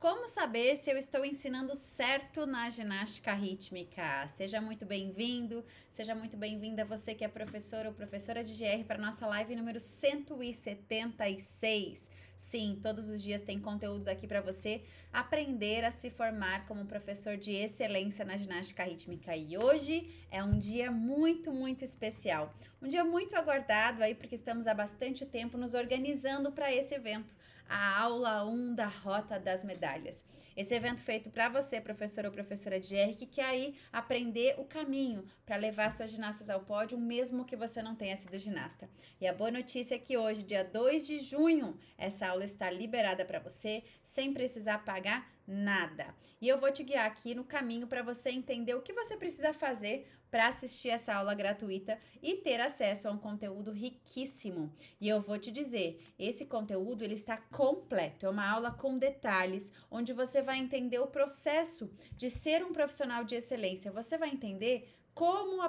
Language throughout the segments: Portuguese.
Como saber se eu estou ensinando certo na ginástica rítmica? Seja muito bem-vindo, seja muito bem-vinda você que é professor ou professora de GR para nossa live número 176. Sim, todos os dias tem conteúdos aqui para você aprender a se formar como professor de excelência na ginástica rítmica. E hoje é um dia muito especial. Um dia muito aguardado aí porque estamos há bastante tempo nos organizando para esse evento, a aula 1 da Rota das Medalhas. Esse evento feito para você, professor ou professora de GR, que quer aí aprender o caminho para levar suas ginastas ao pódio, mesmo que você não tenha sido ginasta. E a boa notícia é que hoje, dia 2 de junho, essa aula está liberada para você, sem precisar pagar nada. E eu vou te guiar aqui no caminho para você entender o que você precisa fazer para assistir essa aula gratuita e ter acesso a um conteúdo riquíssimo. E eu vou te dizer, esse conteúdo ele está completo, é uma aula com detalhes, onde você vai entender o processo de ser um profissional de excelência. Você vai entender como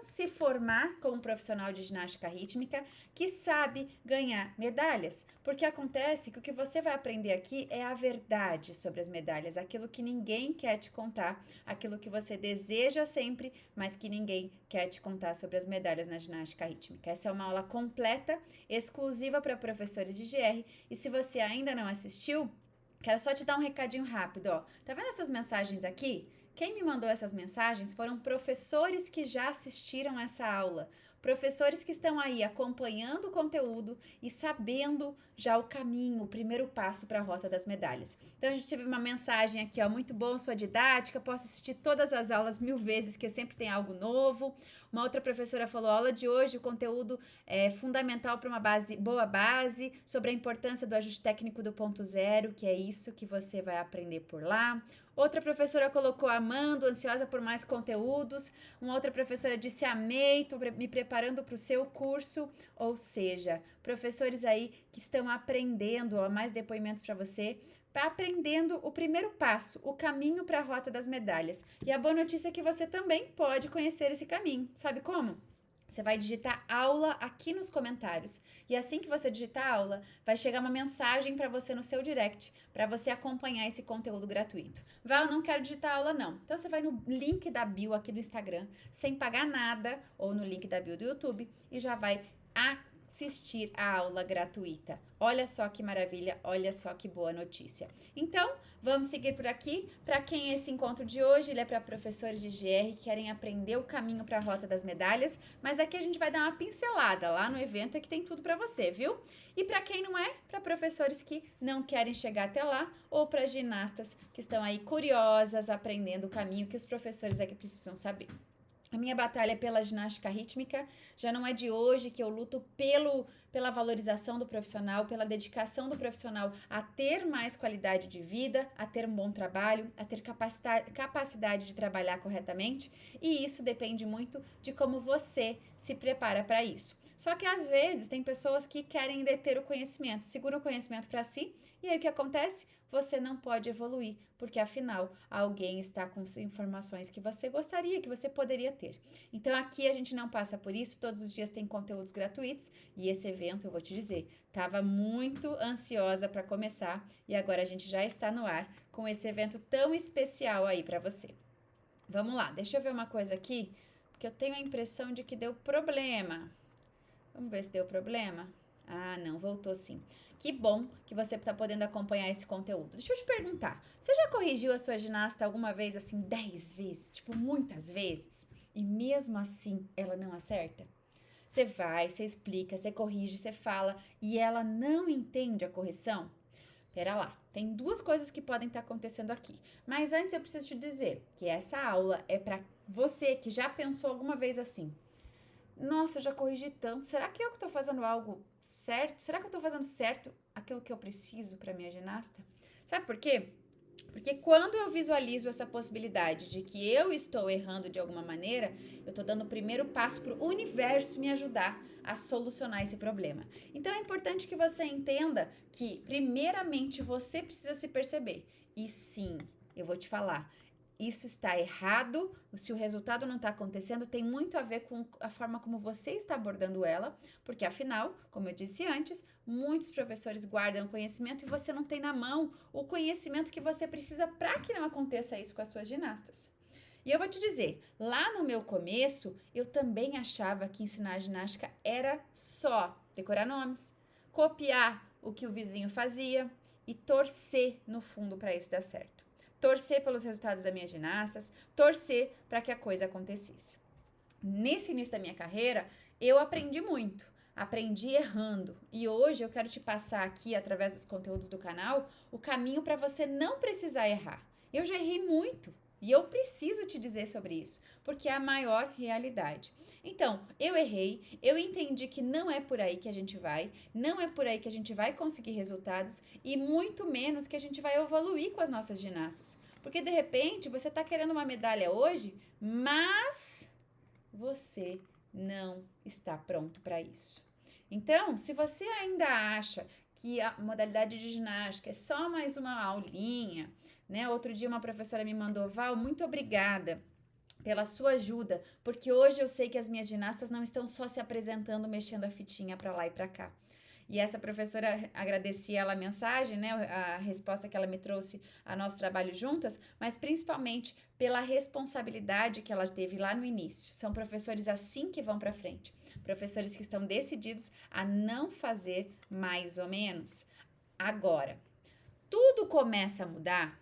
se formar como profissional de ginástica rítmica que sabe ganhar medalhas. Porque acontece que o que você vai aprender aqui é a verdade sobre as medalhas, aquilo que ninguém quer te contar, aquilo que você deseja sempre, mas que ninguém quer te contar sobre as medalhas na ginástica rítmica. Essa é uma aula completa, exclusiva para professores de GR, e se você ainda não assistiu, quero só te dar um recadinho rápido, ó. Tá vendo essas mensagens aqui? Quem me mandou essas mensagens foram professores que já assistiram essa aula, professores que estão aí acompanhando o conteúdo e sabendo já o caminho, o primeiro passo para a Rota das Medalhas. Então a gente teve uma mensagem aqui, ó, muito bom sua didática, posso assistir todas as aulas 1000 vezes, que sempre tem algo novo. Uma outra professora falou, aula de hoje, o conteúdo é fundamental para uma boa base, sobre a importância do ajuste técnico do ponto zero, que é isso que você vai aprender por lá. Outra professora colocou amando, ansiosa por mais conteúdos. Uma outra professora disse amei, estou me preparando para o seu curso. Ou seja, professores aí que estão aprendendo, ó, mais depoimentos para você, aprendendo o primeiro passo, o caminho para a Rota das Medalhas. E a boa notícia é que você também pode conhecer esse caminho. Sabe como? Você vai digitar aula aqui nos comentários. E assim que você digitar aula, vai chegar uma mensagem para você no seu direct, para você acompanhar esse conteúdo gratuito. Val, não quero digitar aula não. Então você vai no link da bio aqui do Instagram, sem pagar nada, ou no link da bio do YouTube, e já vai assistir a aula gratuita. Olha só que maravilha, olha só que boa notícia. Então, vamos seguir por aqui. Para quem é esse encontro de hoje, ele é para professores de GR que querem aprender o caminho para a Rota das Medalhas, mas aqui a gente vai dar uma pincelada lá no evento que tem tudo para você, viu? E para quem não é, para professores que não querem chegar até lá ou para ginastas que estão aí curiosas aprendendo o caminho que os professores aqui precisam saber. A minha batalha é pela ginástica rítmica, já não é de hoje que eu luto pela valorização do profissional, pela dedicação do profissional a ter mais qualidade de vida, a ter um bom trabalho, a ter capacidade de trabalhar corretamente, e isso depende muito de como você se prepara para isso. Só que às vezes tem pessoas que querem deter o conhecimento, seguram o conhecimento para si, e aí o que acontece? Você não pode evoluir, porque afinal alguém está com informações que você gostaria, que você poderia ter. Então aqui a gente não passa por isso, todos os dias tem conteúdos gratuitos, e esse evento, eu vou te dizer, estava muito ansiosa para começar, e agora a gente já está no ar com esse evento tão especial aí para você. Vamos lá, deixa eu ver uma coisa aqui, porque eu tenho a impressão de que deu problema. Vamos ver se deu problema. Ah, não, voltou sim. Que bom que você está podendo acompanhar esse conteúdo. Deixa eu te perguntar, você já corrigiu a sua ginasta alguma vez assim 10 vezes? Tipo, muitas vezes? E mesmo assim ela não acerta? Você vai, você explica, você corrige, você fala e ela não entende a correção? Pera lá, tem duas coisas que podem estar acontecendo aqui. Mas antes eu preciso te dizer que essa aula é para você que já pensou alguma vez assim. Nossa, eu já corrigi tanto. Será que eu que estou fazendo algo certo? Será que eu estou fazendo certo aquilo que eu preciso para minha ginasta? Sabe por quê? Porque quando eu visualizo essa possibilidade de que eu estou errando de alguma maneira, eu estou dando o primeiro passo para o universo me ajudar a solucionar esse problema. Então é importante que você entenda que, primeiramente, você precisa se perceber. E sim, eu vou te falar, isso está errado, se o resultado não está acontecendo, tem muito a ver com a forma como você está abordando ela, porque afinal, como eu disse antes, muitos professores guardam conhecimento e você não tem na mão o conhecimento que você precisa para que não aconteça isso com as suas ginastas. E eu vou te dizer, lá no meu começo, eu também achava que ensinar ginástica era só decorar nomes, copiar o que o vizinho fazia e torcer no fundo para isso dar certo. Torcer pelos resultados das minhas ginastas, torcer para que a coisa acontecesse. Nesse início da minha carreira, eu aprendi muito. Aprendi errando. E hoje eu quero te passar aqui, através dos conteúdos do canal, o caminho para você não precisar errar. Eu já errei muito. E eu preciso te dizer sobre isso, porque é a maior realidade. Então, eu errei, eu entendi que não é por aí que a gente vai, não é por aí que a gente vai conseguir resultados e muito menos que a gente vai evoluir com as nossas ginastas. Porque de repente você está querendo uma medalha hoje, mas você não está pronto para isso. Então, se você ainda acha que a modalidade de ginástica é só mais uma aulinha, né? Outro dia uma professora me mandou, Val, muito obrigada pela sua ajuda, porque hoje eu sei que as minhas ginastas não estão só se apresentando, mexendo a fitinha para lá e para cá. E essa professora, agradecia ela a mensagem, né, a resposta que ela me trouxe a nosso trabalho juntas, mas principalmente pela responsabilidade que ela teve lá no início. São professores assim que vão para frente. Professores que estão decididos a não fazer mais ou menos. Agora, tudo começa a mudar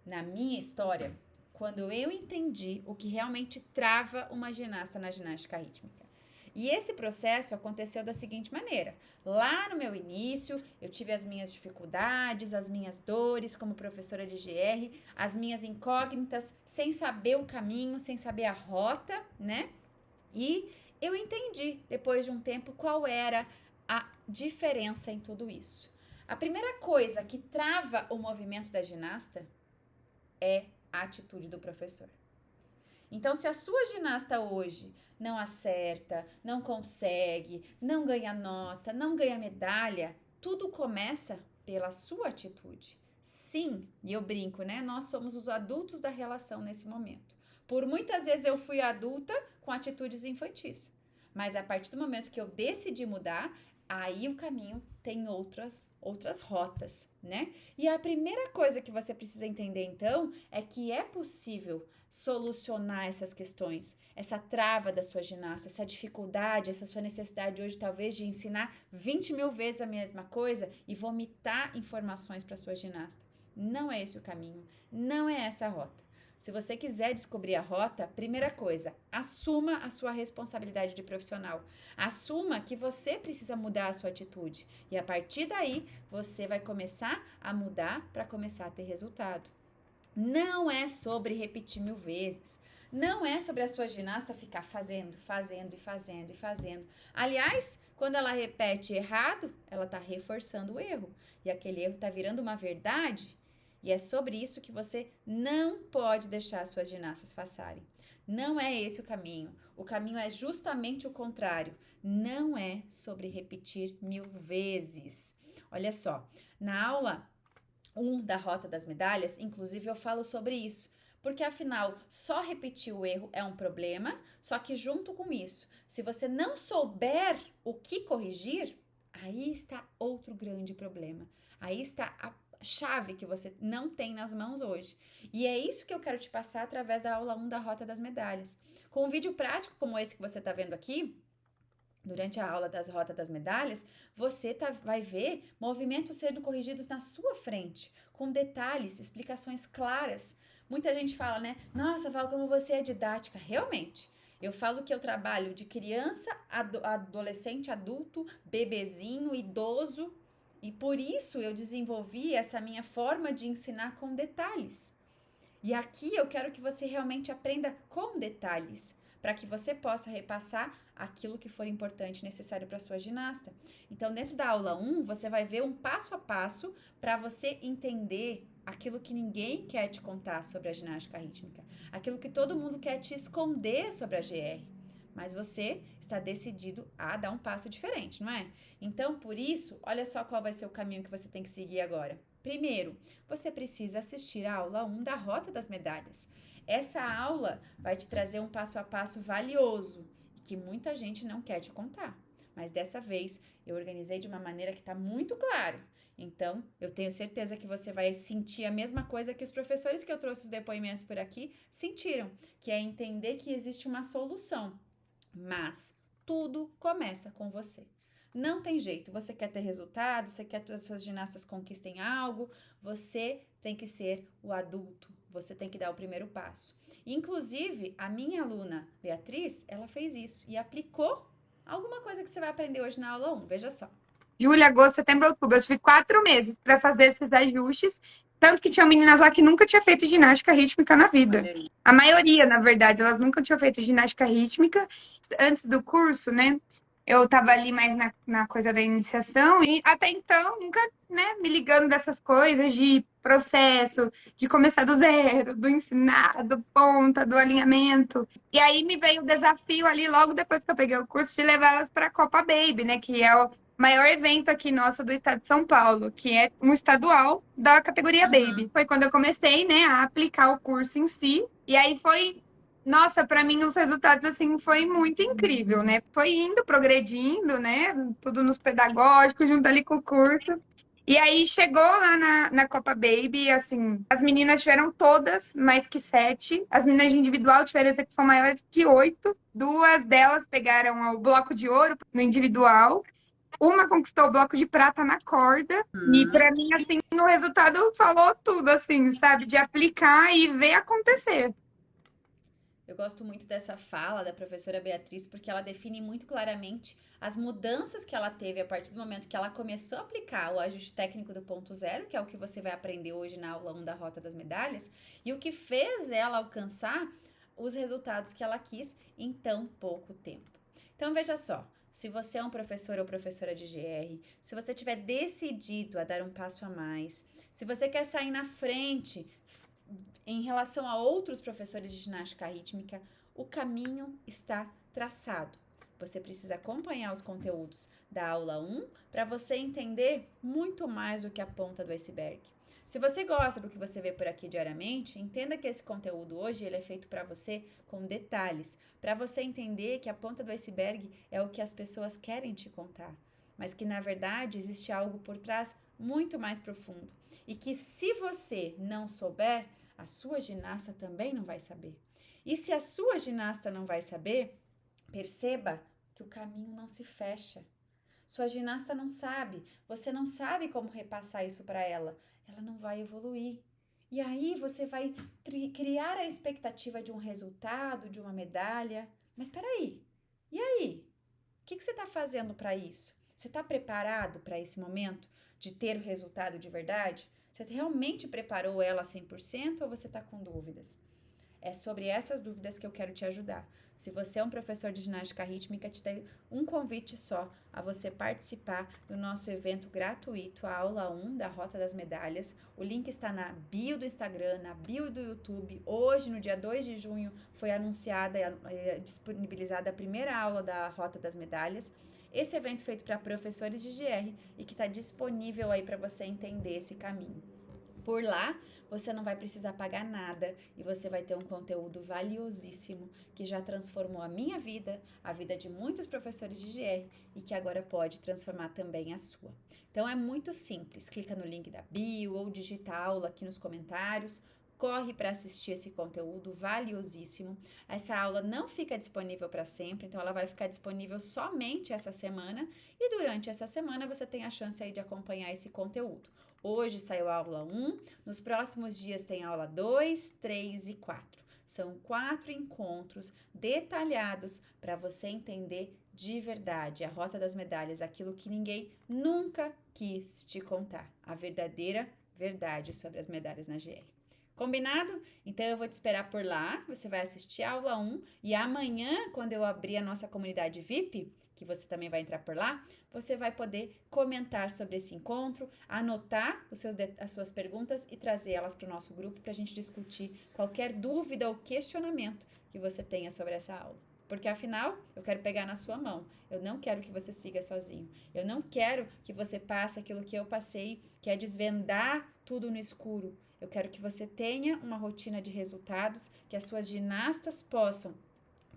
na minha história quando eu entendi o que realmente trava uma ginasta na ginástica rítmica. E esse processo aconteceu da seguinte maneira. Lá no meu início, eu tive as minhas dificuldades, as minhas dores como professora de GR, as minhas incógnitas, sem saber o caminho, sem saber a rota, né? E eu entendi, depois de um tempo, qual era a diferença em tudo isso. A primeira coisa que trava o movimento da ginasta é a atitude do professor. Então, se a sua ginasta hoje não acerta, não consegue, não ganha nota, não ganha medalha, tudo começa pela sua atitude. Sim, e eu brinco, né? Nós somos os adultos da relação nesse momento. Por muitas vezes eu fui adulta com atitudes infantis, mas a partir do momento que eu decidi mudar, aí o caminho tem outras rotas, né? E a primeira coisa que você precisa entender, então, é que é possível solucionar essas questões, essa trava da sua ginasta, essa dificuldade, essa sua necessidade hoje, talvez, de ensinar 20 mil vezes a mesma coisa e vomitar informações para sua ginasta. Não é esse o caminho, não é essa a rota. Se você quiser descobrir a rota, primeira coisa, assuma a sua responsabilidade de profissional. Assuma que você precisa mudar a sua atitude. E a partir daí, você vai começar a mudar para começar a ter resultado. Não é sobre repetir 1000 vezes. Não é sobre a sua ginasta ficar fazendo. Aliás, quando ela repete errado, ela está reforçando o erro. E aquele erro está virando uma verdade. E é sobre isso que você não pode deixar as suas ginastas passarem. Não é esse o caminho. O caminho é justamente o contrário. Não é sobre repetir 1000 vezes. Olha só, na aula 1 da Rota das Medalhas, inclusive eu falo sobre isso. Porque afinal, só repetir o erro é um problema, só que junto com isso, se você não souber o que corrigir, aí está outro grande problema. Aí está a chave que você não tem nas mãos hoje. E é isso que eu quero te passar através da aula 1 da Rota das Medalhas. Com um vídeo prático como esse que você está vendo aqui, durante a aula das Rota das Medalhas, você vai ver movimentos sendo corrigidos na sua frente, com detalhes, explicações claras. Muita gente fala, né? Nossa, Val, como você é didática. Realmente. Eu falo que eu trabalho de criança, adolescente, adulto, bebezinho, idoso. E por isso eu desenvolvi essa minha forma de ensinar com detalhes. E aqui eu quero que você realmente aprenda com detalhes, para que você possa repassar aquilo que for importante e necessário para a sua ginasta. Então, dentro da aula 1, você vai ver um passo a passo para você entender aquilo que ninguém quer te contar sobre a ginástica rítmica, aquilo que todo mundo quer te esconder sobre a GR. Mas você está decidido a dar um passo diferente, não é? Então, por isso, olha só qual vai ser o caminho que você tem que seguir agora. Primeiro, você precisa assistir a aula 1 da Rota das Medalhas. Essa aula vai te trazer um passo a passo valioso e que muita gente não quer te contar. Mas dessa vez eu organizei de uma maneira que está muito claro. Então, eu tenho certeza que você vai sentir a mesma coisa que os professores que eu trouxe os depoimentos por aqui sentiram, que é entender que existe uma solução. Mas tudo começa com você. Não tem jeito, você quer ter resultado, você quer que as suas ginastas conquistem algo, você tem que ser o adulto, você tem que dar o primeiro passo. Inclusive, a minha aluna Beatriz, ela fez isso e aplicou alguma coisa que você vai aprender hoje na aula 1, veja só. Julho, agosto, setembro, outubro. Eu tive 4 meses para fazer esses ajustes. Tanto que tinha meninas lá que nunca tinha feito ginástica rítmica na vida. A maioria, na verdade, elas nunca tinham feito ginástica rítmica. Antes do curso, né? Eu estava ali mais na coisa da iniciação e até então nunca, né, me ligando dessas coisas de processo, de começar do zero, do ensinar, do ponta, do alinhamento. E aí me veio o desafio ali, logo depois que eu peguei o curso, de levar elas para a Copa Baby, né, que é o maior evento aqui nosso do estado de São Paulo, que é um estadual da categoria Baby. Foi quando eu comecei, né, a aplicar o curso em si. E aí foi, nossa, para mim os resultados assim foi muito incrível, né? Foi indo, progredindo, né? Tudo nos pedagógicos, junto ali com o curso. E aí chegou lá na Copa Baby, assim, as meninas tiveram todas mais que 7. As meninas de individual tiveram execução maior que 8. 2 delas pegaram o bloco de ouro no individual. Uma conquistou o bloco de prata na corda. E para mim, assim, o resultado falou tudo, assim, sabe? De aplicar e ver acontecer. Eu gosto muito dessa fala da professora Beatriz, porque ela define muito claramente as mudanças que ela teve a partir do momento que ela começou a aplicar o ajuste técnico do ponto zero, que é o que você vai aprender hoje na aula 1 da Rota das Medalhas, e o que fez ela alcançar os resultados que ela quis em tão pouco tempo. Então, veja só. Se você é um professor ou professora de GR, se você tiver decidido a dar um passo a mais, se você quer sair na frente em relação a outros professores de ginástica rítmica, o caminho está traçado. Você precisa acompanhar os conteúdos da aula 1 para você entender muito mais do que a ponta do iceberg. Se você gosta do que você vê por aqui diariamente, entenda que esse conteúdo hoje ele é feito para você com detalhes, para você entender que a ponta do iceberg é o que as pessoas querem te contar, mas que na verdade existe algo por trás muito mais profundo e que se você não souber, a sua ginasta também não vai saber. E se a sua ginasta não vai saber, perceba que o caminho não se fecha. Sua ginasta não sabe, você não sabe como repassar isso para ela. Ela não vai evoluir. E aí você vai criar a expectativa de um resultado, de uma medalha. Mas peraí, e aí? O que você está fazendo para isso? Você está preparado para esse momento de ter o resultado de verdade? Você realmente preparou ela 100% ou você está com dúvidas? É sobre essas dúvidas que eu quero te ajudar. Se você é um professor de ginástica rítmica, te dei um convite só a você participar do nosso evento gratuito, a aula 1 da Rota das Medalhas. O link está na bio do Instagram, na bio do YouTube. Hoje, no dia 2 de junho, foi anunciada e disponibilizada a primeira aula da Rota das Medalhas. Esse evento feito para professores de GR e que está disponível aí para você entender esse caminho. Por lá, você não vai precisar pagar nada e você vai ter um conteúdo valiosíssimo que já transformou a minha vida, a vida de muitos professores de GR e que agora pode transformar também a sua. Então é muito simples, clica no link da bio ou digita aula aqui nos comentários. Corre para assistir esse conteúdo valiosíssimo. Essa aula não fica disponível para sempre, então ela vai ficar disponível somente essa semana e durante essa semana você tem a chance aí de acompanhar esse conteúdo. Hoje saiu a aula 1, nos próximos dias tem aula 2, 3 e 4. São 4 encontros detalhados para você entender de verdade a Rota das Medalhas, aquilo que ninguém nunca quis te contar, a verdadeira verdade sobre as medalhas na GR. Combinado? Então eu vou te esperar por lá, você vai assistir a aula 1 e amanhã, quando eu abrir a nossa comunidade VIP, que você também vai entrar por lá, você vai poder comentar sobre esse encontro, anotar as suas perguntas e trazer elas para o nosso grupo para a gente discutir qualquer dúvida ou questionamento que você tenha sobre essa aula. Porque afinal, eu quero pegar na sua mão. Eu não quero que você siga sozinho. Eu não quero que você passe aquilo que eu passei, que é desvendar tudo no escuro. Eu quero que você tenha uma rotina de resultados, que as suas ginastas possam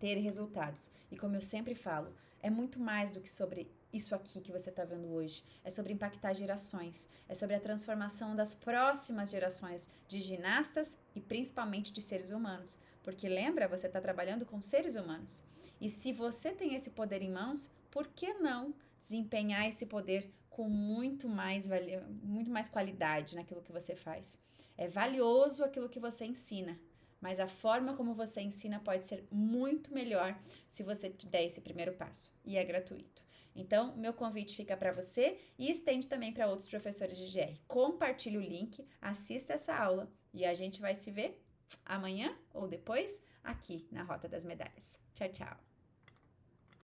ter resultados. E como eu sempre falo, é muito mais do que sobre isso aqui que você está vendo hoje. É sobre impactar gerações. É sobre a transformação das próximas gerações de ginastas e principalmente de seres humanos. Porque lembra, você está trabalhando com seres humanos. E se você tem esse poder em mãos, por que não desempenhar esse poder com muito mais qualidade naquilo que você faz? É valioso aquilo que você ensina, mas a forma como você ensina pode ser muito melhor se você te der esse primeiro passo. E é gratuito. Então, meu convite fica para você e estende também para outros professores de GR. Compartilhe o link, assista essa aula e a gente vai se ver amanhã ou depois aqui na Rota das Medalhas. Tchau, tchau!